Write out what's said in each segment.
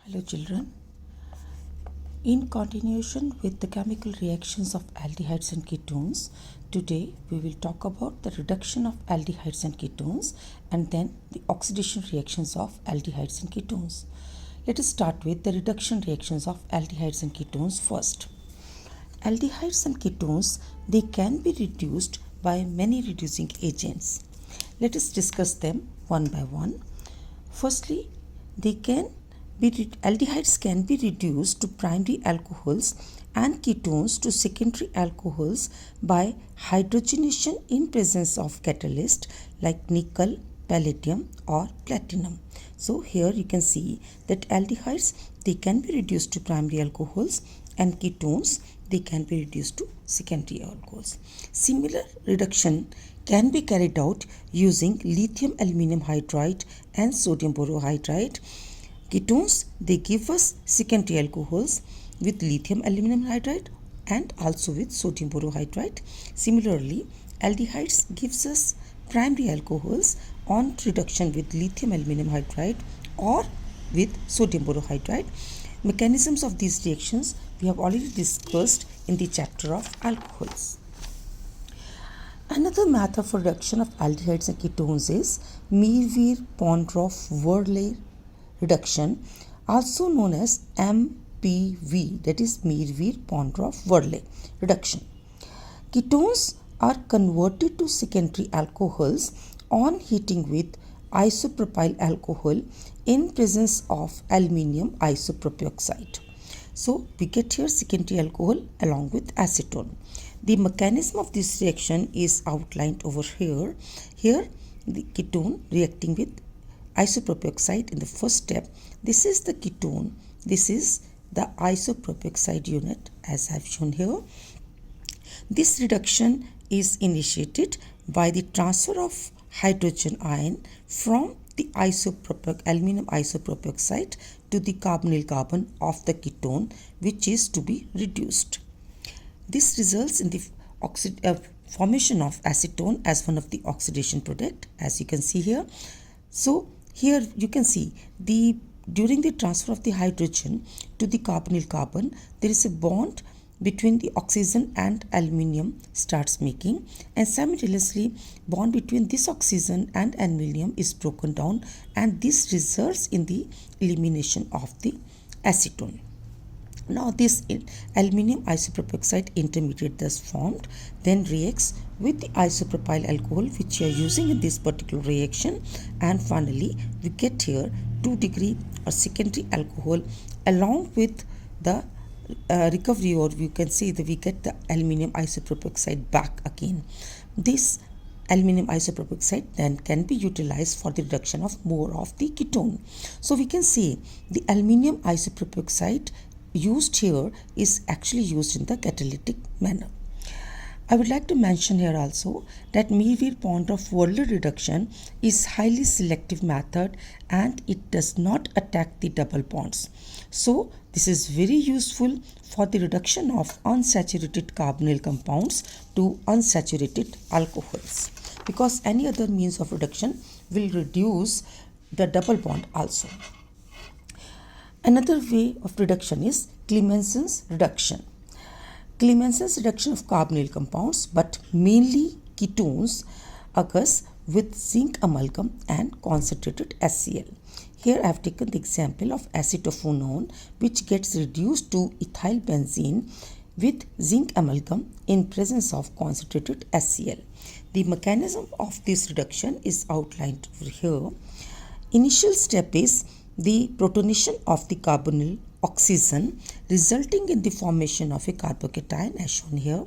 Hello children. In continuation with the chemical reactions of aldehydes and ketones, today we will talk about the reduction of aldehydes and ketones and then the oxidation reactions of aldehydes and ketones. Let us start with the reduction reactions of aldehydes and ketones first. Aldehydes and ketones, they can be reduced by many reducing agents. Let us discuss them one by one. Firstly, aldehydes can be reduced to primary alcohols and ketones to secondary alcohols by hydrogenation in presence of catalyst like nickel, palladium or platinum. So here you can see that aldehydes, they can be reduced to primary alcohols and ketones, they can be reduced to secondary alcohols. Similar reduction can be carried out using lithium aluminum hydride and sodium borohydride. Ketones, they give us secondary alcohols with lithium aluminum hydride and also with sodium borohydride. Similarly, aldehydes gives us primary alcohols on reduction with lithium aluminum hydride or with sodium borohydride. Mechanisms of these reactions we have already discussed in the chapter of alcohols. Another method for reduction of aldehydes and ketones is Mavir Ponderoff reduction, also known as MPV, that is Mavir Ponderoff reduction. Ketones are converted to secondary alcohols on heating with isopropyl alcohol in presence of aluminium isopropyoxide. So we get here secondary alcohol along with acetone. The mechanism of this reaction is outlined over here. Here the ketone reacting with isopropyoxide in the first step. This is the ketone. This is the isopropyoxide unit as I have shown here. This reduction is initiated by the transfer of hydrogen ion from the aluminum isopropyoxide to the carbonyl carbon of the ketone, which is to be reduced. This results in the formation of acetone as one of the oxidation product, as you can see here. So here you can see during the transfer of the hydrogen to the carbonyl carbon, there is a bond between the oxygen and aluminium starts making, and simultaneously bond between this oxygen and aluminium is broken down, and this results in the elimination of the acetone. Now this aluminium isopropyoxide intermediate thus formed then reacts with the isopropyl alcohol which we are using in this particular reaction, and finally we get here 2-degree or secondary alcohol along with the recovery, or you can say that we get the aluminium isopropyoxide back again. This aluminium isopropyoxide then can be utilized for the reduction of more of the ketone. So we can say the aluminium isopropyoxide used here is actually used in the catalytic manner. I would like to mention here also that Mavir Ponderoff reduction is highly selective method and it does not attack the double bonds. So this is very useful for the reduction of unsaturated carbonyl compounds to unsaturated alcohols, because any other means of reduction will reduce the double bond also. Another way of reduction is Clemenson's reduction. Clemenson's reduction of carbonyl compounds, but mainly ketones, occurs with zinc amalgam and concentrated HCl. Here I have taken the example of acetophenone, which gets reduced to ethyl benzene with zinc amalgam in presence of concentrated HCl. The mechanism of this reduction is outlined over here. Initial step is the protonation of the carbonyl oxygen, resulting in the formation of a carbocation as shown here.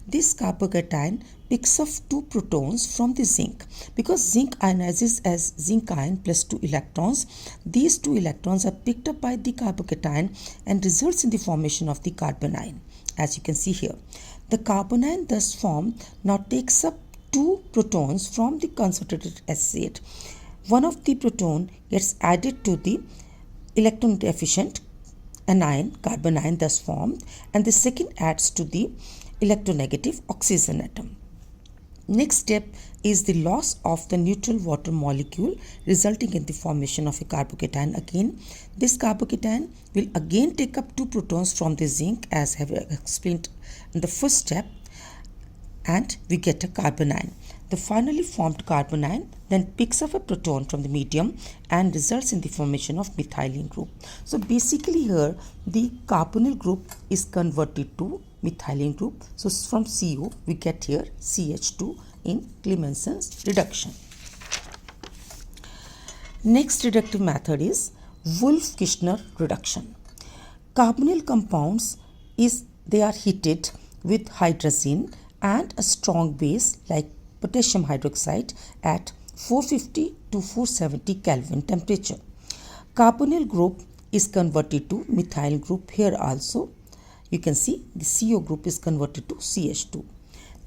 This carbocation picks up 2 protons from the zinc. Because zinc ionizes as zinc ion plus 2 electrons, these 2 electrons are picked up by the carbocation and results in the formation of the carbanion, as you can see here. The carbanion thus formed now takes up 2 protons from the concentrated acid. One of the proton gets added to the electron deficient anion, carbanion thus formed, and the second adds to the electronegative oxygen atom. Next step is the loss of the neutral water molecule resulting in the formation of a carbocation again. This carbocation will again take up 2 protons from the zinc as I have explained in the first step, and we get a carbanion. The finally formed carbanion then picks up a proton from the medium and results in the formation of methylene group. So basically here the carbonyl group is converted to methylene group. So from CO we get here CH2 in Clemenson's reduction. Next reductive method is Wolff-Kishner reduction. Carbonyl compounds they are heated with hydrazine and a strong base like potassium hydroxide at 450 to 470 Kelvin temperature. Carbonyl group is converted to methyl group. Here also you can see the CO group is converted to CH2.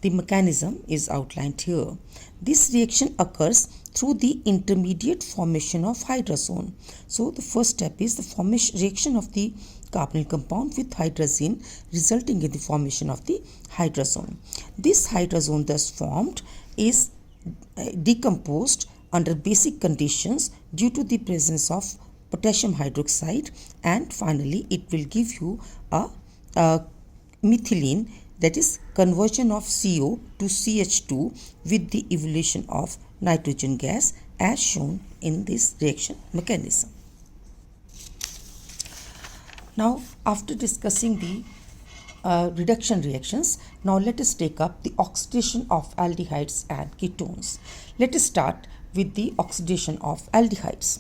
The mechanism is outlined here. This reaction occurs through the intermediate formation of hydrazone. So the first step is the reaction of the carbonyl compound with hydrazine resulting in the formation of the hydrazone. This hydrazone thus formed is decomposed under basic conditions due to the presence of potassium hydroxide, and finally it will give you a methylene, that is conversion of CO to CH2 with the evolution of nitrogen gas as shown in this reaction mechanism. Now after discussing the reduction reactions, now let us take up the oxidation of aldehydes and ketones. Let us start with the oxidation of aldehydes.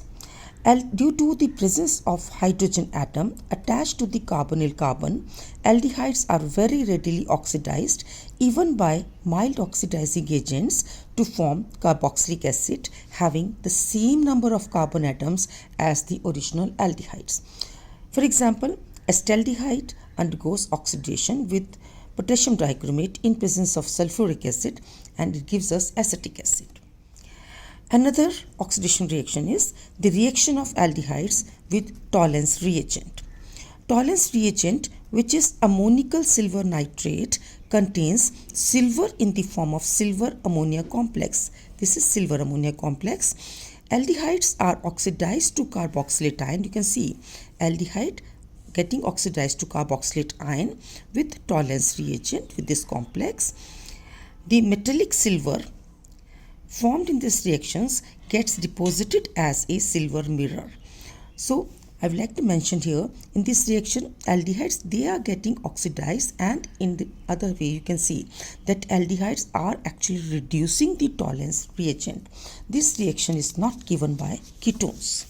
Due to the presence of hydrogen atom attached to the carbonyl carbon, aldehydes are very readily oxidized even by mild oxidizing agents to form carboxylic acid having the same number of carbon atoms as the original aldehydes. For example, acetaldehyde undergoes oxidation with potassium dichromate in presence of sulfuric acid and it gives us acetic acid. Another oxidation reaction is the reaction of aldehydes with Tollens reagent. Tollens reagent, which is ammonical silver nitrate, contains silver in the form of silver ammonia complex. This is silver ammonia complex. Aldehydes are oxidized to carboxylate ion. You can see aldehyde getting oxidized to carboxylate ion with Tollens reagent with this complex. The metallic silver formed in these reactions gets deposited as a silver mirror. So I would like to mention here in this reaction aldehydes, they are getting oxidized, and in the other way you can see that aldehydes are actually reducing the Tollens reagent. This reaction is not given by ketones.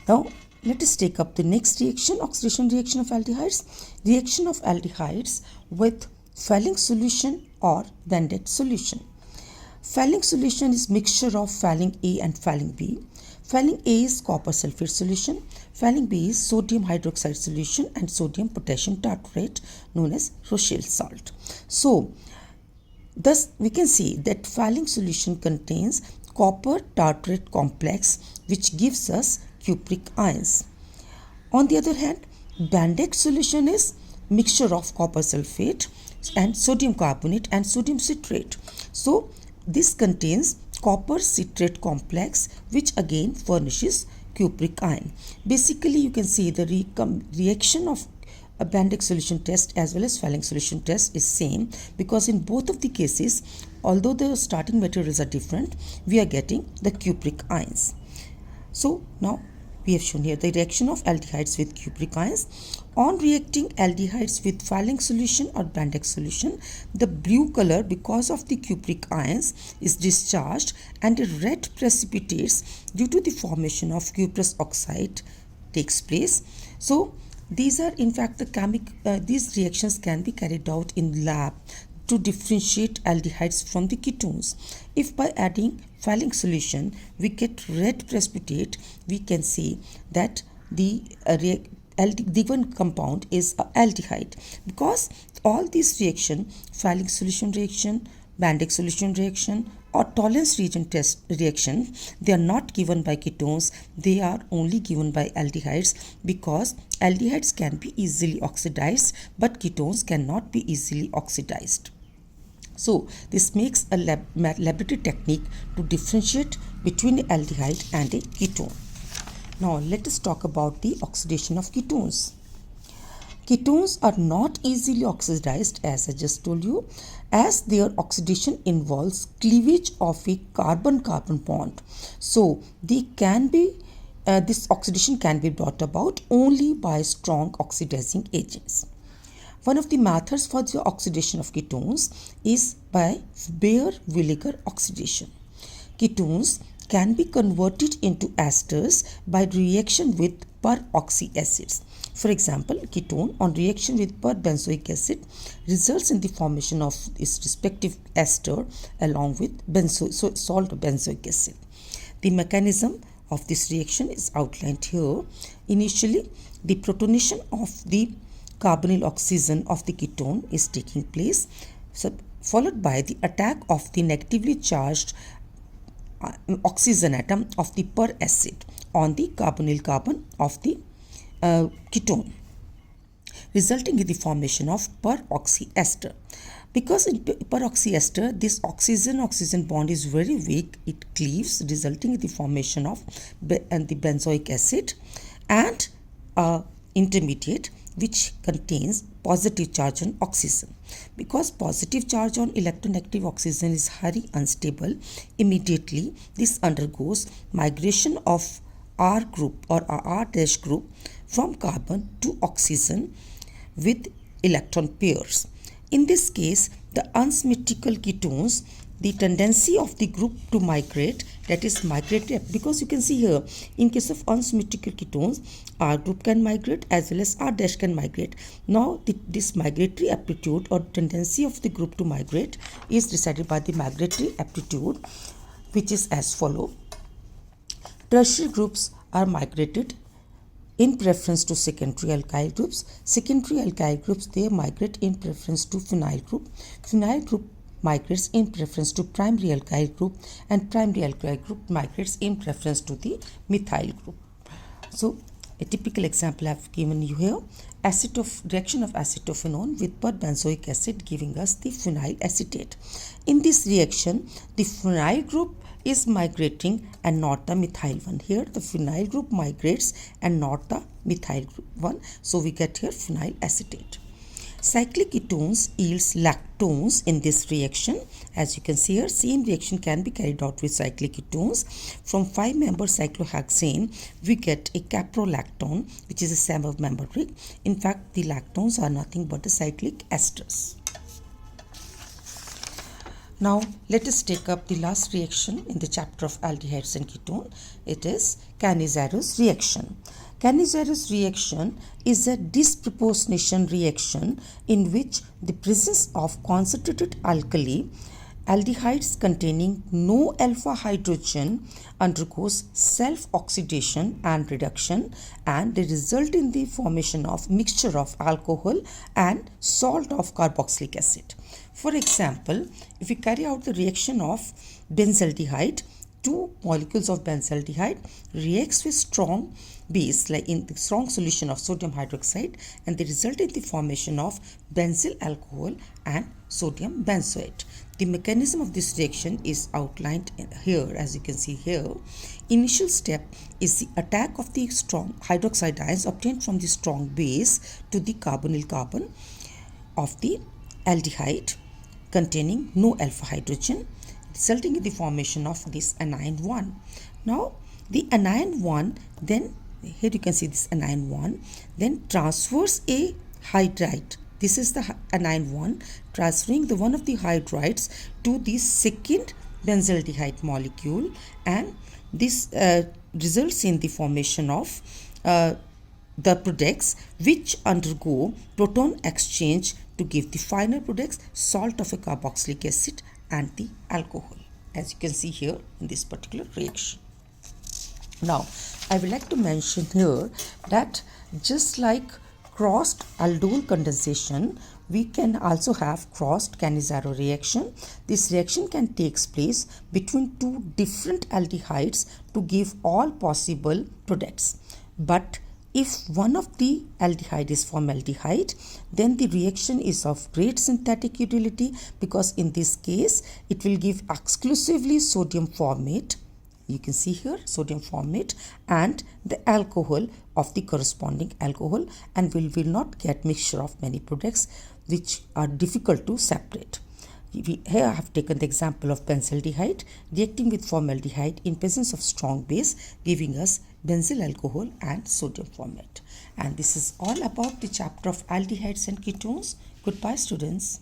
Now let us take up the next reaction, oxidation reaction of aldehydes. Reaction of aldehydes with phthalate solution or Bandet solution. Phthalate solution is mixture of phthalate A and phthalate B. Phthalate A is copper sulfate solution. Phthalate B is sodium hydroxide solution and sodium potassium tartrate known as Rochelle salt. So, thus we can see that phthalate solution contains copper tartrate complex which gives us cupric ions. On the other hand, Bandet solution is mixture of copper sulfate and sodium carbonate and sodium citrate. So, this contains copper citrate complex which again furnishes cupric ion. Basically you can see the reaction of a Bandet solution test as well as phthalate solution test is same, because in both of the cases, although the starting materials are different, we are getting the cupric ions. So now we have shown here the reaction of aldehydes with cupric ions. On reacting aldehydes with phthalate solution or Bandet solution, the blue color because of the cupric ions is discharged and a red precipitates due to the formation of cuprous oxide takes place. So these are in fact these reactions can be carried out in lab to differentiate aldehydes from the ketones. If by adding phthalate solution we get red precipitate, we can say that the given compound is a aldehyde, because all these reaction, phthalate solution reaction, Bandet solution reaction or Tollens reagent test reaction, they are not given by ketones, they are only given by aldehydes, because aldehydes can be easily oxidized but ketones cannot be easily oxidized. So this makes a laboratory technique to differentiate between an aldehyde and a ketone. Now let us talk about the oxidation of ketones. Ketones are not easily oxidized, as I just told you, as their oxidation involves cleavage of a carbon-carbon bond. So they can be this oxidation can be brought about only by strong oxidizing agents. One of the methods for the oxidation of ketones is by bare vinegar oxidation. Ketones can be converted into esters by reaction with peroxy acids. For example, ketone on reaction with perbenzoic acid results in the formation of its respective ester along with salt benzoic acid. The mechanism of this reaction is outlined here. Initially, the protonation of the carbonyl oxygen of the ketone is taking place, followed by the attack of the negatively charged oxygen atom of the per acid on the carbonyl carbon of the ketone, resulting in the formation of peroxy ester. Because in peroxy ester, this oxygen-oxygen bond is very weak, it cleaves, resulting in the formation of the benzoic acid and intermediate which contains positive charge on oxygen. Because positive charge on electronegative oxygen is highly unstable, immediately this undergoes migration of R group or R dash group from carbon to oxygen with electron pairs. In this case, the unsymmetrical ketones, the tendency of the group to migrate, that is migratory, because you can see here, in case of unsymmetrical ketones, R group can migrate as well as R dash can migrate. Now, this migratory aptitude or tendency of the group to migrate is decided by the migratory aptitude, which is as follows. Tertiary groups are migrated in preference to secondary alkyl groups. Secondary alkyl groups, they migrate in preference to phenyl group. Phenyl group migrates in preference to primary alkyl group, and primary alkyl group migrates in preference to the methyl group. So a typical example I have given you here, reaction of acetophenone with perbenzoic acid giving us the phenyl acetate. In this reaction, the phenyl group is migrating and not the methyl one. Here the phenyl group migrates and not the methyl group one. So we get here phenyl acetate. Cyclic ketones yields lactones in this reaction. As you can see here, same reaction can be carried out with cyclic ketones. From 5-member cyclohexane, we get a caprolactone, which is a 7-member ring. In fact, the lactones are nothing but the cyclic esters. Now, let us take up the last reaction in the chapter of aldehydes and ketone. It is Cannisterous reaction. Cannisterous reaction is a disproportionation reaction in which the presence of concentrated alkali aldehydes containing no alpha hydrogen undergoes self-oxidation and reduction, and they result in the formation of mixture of alcohol and salt of carboxylic acid. For example, if we carry out the reaction of benzaldehyde, 2 molecules of benzaldehyde reacts with strong base, like in the strong solution of sodium hydroxide, and they result in the formation of benzyl alcohol and sodium benzoate. The mechanism of this reaction is outlined here, as you can see here. Initial step is the attack of the strong hydroxide ions obtained from the strong base to the carbonyl carbon of the aldehyde containing no alpha hydrogen, resulting in the formation of this anion 1. Now, the anion 1, then here you can see this anion 1, then transfers a hydride. This is the anion 1 transferring the one of the hydrides to the second benzaldehyde molecule, and this results in the formation of the products which undergo proton exchange to give the final products, salt of a carboxylic acid and the alcohol, as you can see here in this particular reaction. Now, I would like to mention here that just like crossed aldol condensation, we can also have crossed Cannisterous reaction. This reaction can take place between 2 different aldehydes to give all possible products. But If one of the aldehyde is formaldehyde, then the reaction is of great synthetic utility, because in this case it will give exclusively sodium formate. You can see here sodium formate and the alcohol of the corresponding alcohol, and we will not get mixture of many products which are difficult to separate. Here I have taken the example of benzaldehyde reacting with formaldehyde in presence of strong base, giving us benzyl alcohol and sodium formate. And this is all about the chapter of aldehydes and ketones. Goodbye, students.